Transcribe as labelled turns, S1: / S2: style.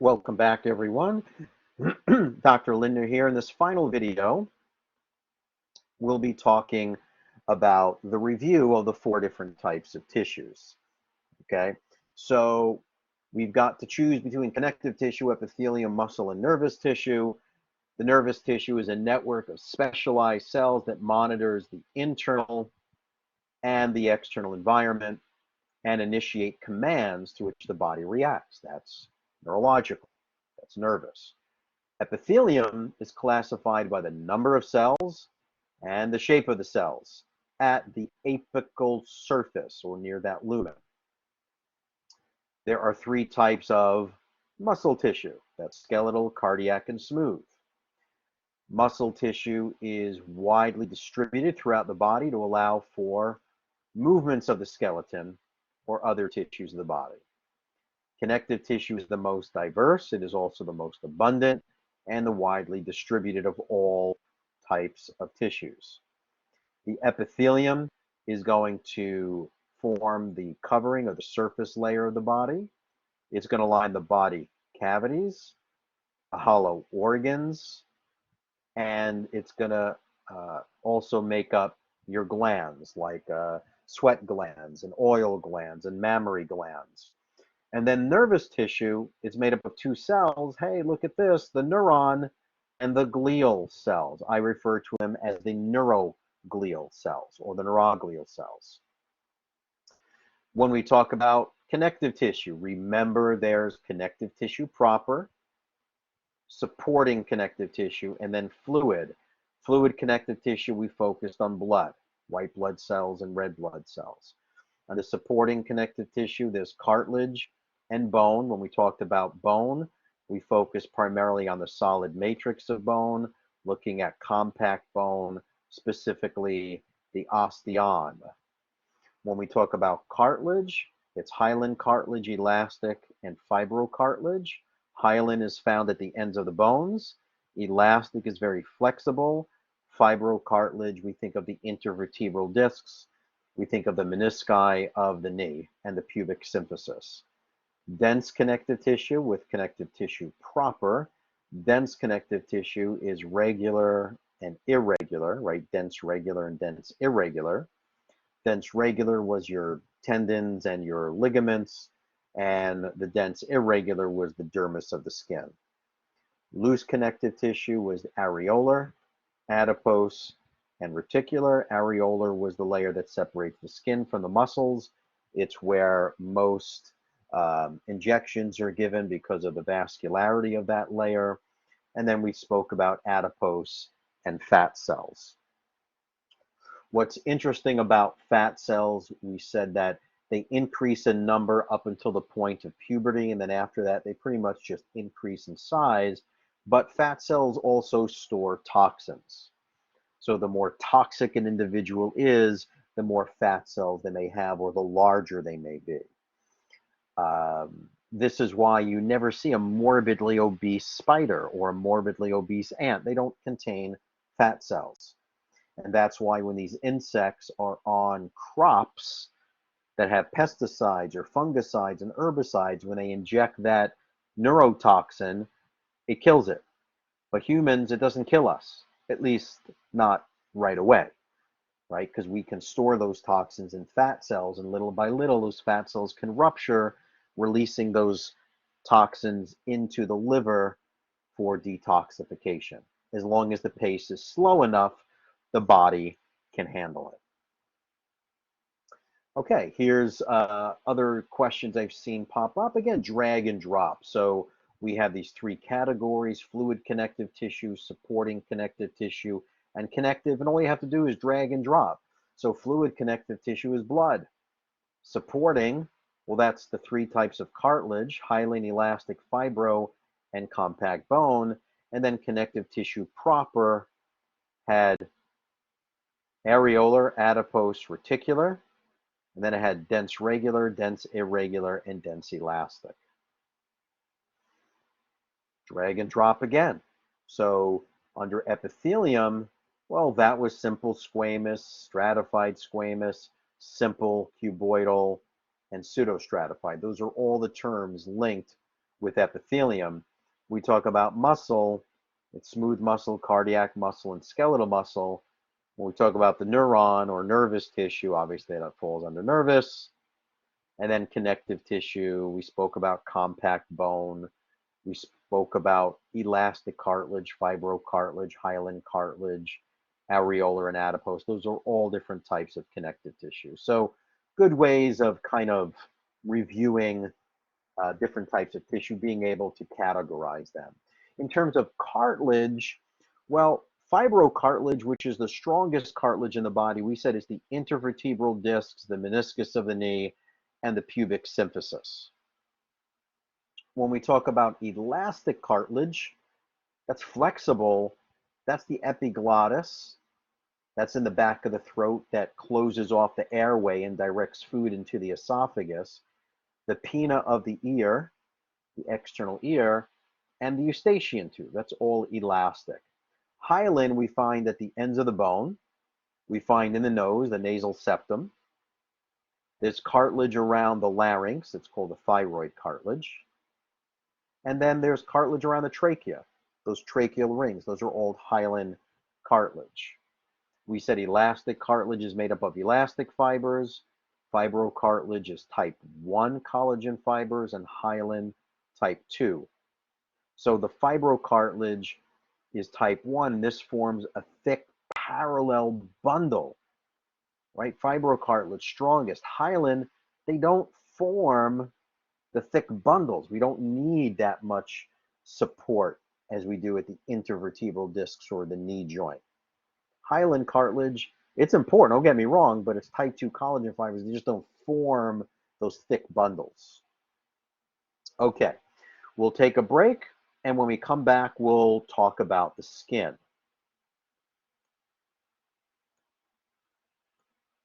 S1: Welcome back, everyone. Dr. Linder here. In this final video, we'll be talking about the review of the four different types of tissues. Okay, so we've got to choose between connective tissue, epithelium, muscle, and nervous tissue. The nervous tissue is a network of specialized cells that monitors the internal and the external environment and initiate commands to which the body reacts. That's neurological, that's nervous. Epithelium is classified by the number of cells and the shape of the cells at the apical surface or near that lumen. There are three types of muscle tissue. That's skeletal, cardiac, and smooth. Muscle tissue is widely distributed throughout the body to allow for movements of the skeleton or other tissues of the body. Connective tissue is the most diverse. It is also the most abundant and the widely distributed of all types of tissues. The epithelium is going to form the covering of the surface layer of the body. It's going to line the body cavities, hollow organs, and it's going to also make up your glands like sweat glands and oil glands and mammary glands. And then nervous tissue is made up of two cells. Hey, look at this, the neuron and the glial cells. I refer to them as the neuroglial cells or the neuroglial cells. When we talk about connective tissue, remember there's connective tissue proper, supporting connective tissue, and then fluid. Fluid connective tissue, we focused on blood, white blood cells and red blood cells. And the supporting connective tissue, there's cartilage and bone. When we talked about bone, we focused primarily on the solid matrix of bone, looking at compact bone, specifically the osteon. When we talk about cartilage, it's hyaline cartilage, elastic, and fibrocartilage. Hyaline is found at the ends of the bones. Elastic is very flexible. Fibrocartilage, we think of the intervertebral discs. We think of the menisci of the knee and the pubic symphysis. Dense connective tissue with connective tissue proper. Dense connective tissue is regular and irregular, right? Dense regular and dense irregular. Dense regular was your tendons and your ligaments, and the dense irregular was the dermis of the skin. Loose connective tissue was areolar, adipose, and reticular. Areolar was the layer that separates the skin from the muscles. It's where most injections are given because of the vascularity of that layer. And then we spoke about adipose and fat cells. What's interesting about fat cells, we said that they increase in number up until the point of puberty, and then after that, they pretty much just increase in size. But fat cells also store toxins. So the more toxic an individual is, the more fat cells they may have, or the larger they may be. This is why you never see a morbidly obese spider or a morbidly obese ant. They don't contain fat cells. And that's why when these insects are on crops that have pesticides or fungicides and herbicides, when they inject that neurotoxin, it kills it. But humans, it doesn't kill us, at least not right away, right? Because we can store those toxins in fat cells, and little by little, those fat cells can rupture, releasing those toxins into the liver for detoxification. As long as the pace is slow enough, the body can handle it. Okay, here's other questions I've seen pop up. Again, drag and drop. So we have these three categories: fluid connective tissue, supporting connective tissue, and connective. And all you have to do is drag and drop. So fluid connective tissue is blood. Supporting, well, that's the three types of cartilage: hyaline, elastic, fibro, and compact bone. And then connective tissue proper had areolar, adipose, reticular. And then it had dense regular, dense irregular, and dense elastic. Drag and drop again. So under epithelium, well, that was simple squamous, stratified squamous, simple cuboidal, and pseudostratified. Those are all the terms linked with epithelium. We talk about muscle, it's smooth muscle, cardiac muscle, and skeletal muscle. When we talk about the neuron or nervous tissue, obviously that falls under nervous. And then connective tissue, we spoke about compact bone. We spoke about elastic cartilage, fibrocartilage, hyaline cartilage, areolar and adipose. Those are all different types of connective tissue. So good ways of kind of reviewing different types of tissue, being able to categorize them. In terms of cartilage, well, fibrocartilage, which is the strongest cartilage in the body, we said is the intervertebral discs, the meniscus of the knee, and the pubic symphysis. When we talk about elastic cartilage, that's flexible. That's the epiglottis. That's in the back of the throat that closes off the airway and directs food into the esophagus. The pinna of the ear, the external ear, and the eustachian tube. That's all elastic. Hyaline, we find at the ends of the bone. We find in the nose, the nasal septum. There's cartilage around the larynx. It's called the thyroid cartilage. And then there's cartilage around the trachea, those tracheal rings. Those are all hyaline cartilage. We said elastic cartilage is made up of elastic fibers. Fibrocartilage is type 1 collagen fibers, and hyaline type 2. So the fibrocartilage is type 1. This forms a thick parallel bundle, right? Fibrocartilage, strongest. Hyaline, they don't form the thick bundles. We don't need that much support as we do at the intervertebral discs or the knee joint. Hyaline cartilage, it's important, don't get me wrong, but it's type 2 collagen fibers. They just don't form those thick bundles. Okay, we'll take a break, and when we come back, we'll talk about the skin.